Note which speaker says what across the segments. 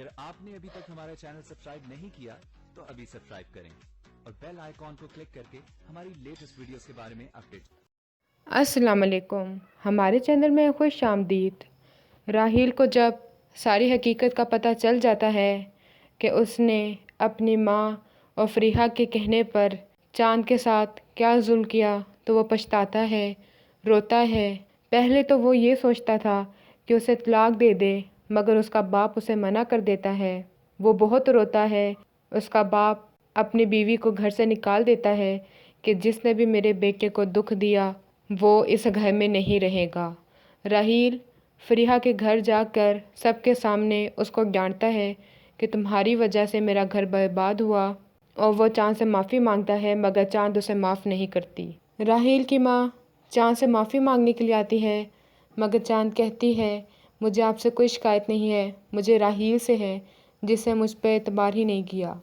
Speaker 1: अगर आपने अभी तक हमारा चैनल सब्सक्राइब नहीं किया तो अभी सब्सक्राइब करें और बेल आइकॉन को क्लिक करके हमारी लेटेस्ट वीडियोस के बारे में अपडेट।
Speaker 2: अस्सलाम वालेकुम, हमारे चैनल में खुश आमदीद। राहील को जब सारी हकीकत का पता चल जाता है कि उसने अपनी माँ और फरीहा के कहने पर चांद के साथ क्या जुल्म किया तो वो पछताता है, रोता है। पहले तो वो ये सोचता था कि उसे तलाक दे दे, मगर उसका बाप उसे मना कर देता है। वो बहुत रोता है। उसका बाप अपनी बीवी को घर से निकाल देता है कि जिसने भी मेरे बेटे को दुख दिया वो इस घर में नहीं रहेगा। राहील फरीहा के घर जाकर सबके सामने उसको डांटता है कि तुम्हारी वजह से मेरा घर बर्बाद हुआ, और वो चांद से माफ़ी मांगता है, मगर चांद उसे माफ़ नहीं करती। राहील की माँ चांद से माफ़ी मांगने के लिए आती है, मगर चांद कहती है मुझे आपसे कोई शिकायत नहीं है, मुझे राहील से है जिसने मुझ पर एतबार ही नहीं किया।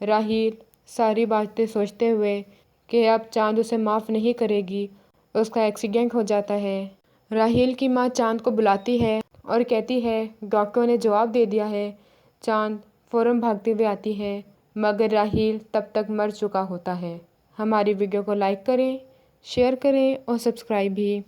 Speaker 2: राहील सारी बातें सोचते हुए कि अब चांद उसे माफ़ नहीं करेगी, उसका एक्सीडेंट हो जाता है। राहील की माँ चांद को बुलाती है और कहती है डॉक्टरों ने जवाब दे दिया है। चांद फ़ौरन भागते हुए आती है, मगर राहील तब तक मर चुका होता है। हमारी वीडियो को लाइक करें, शेयर करें और सब्सक्राइब भी।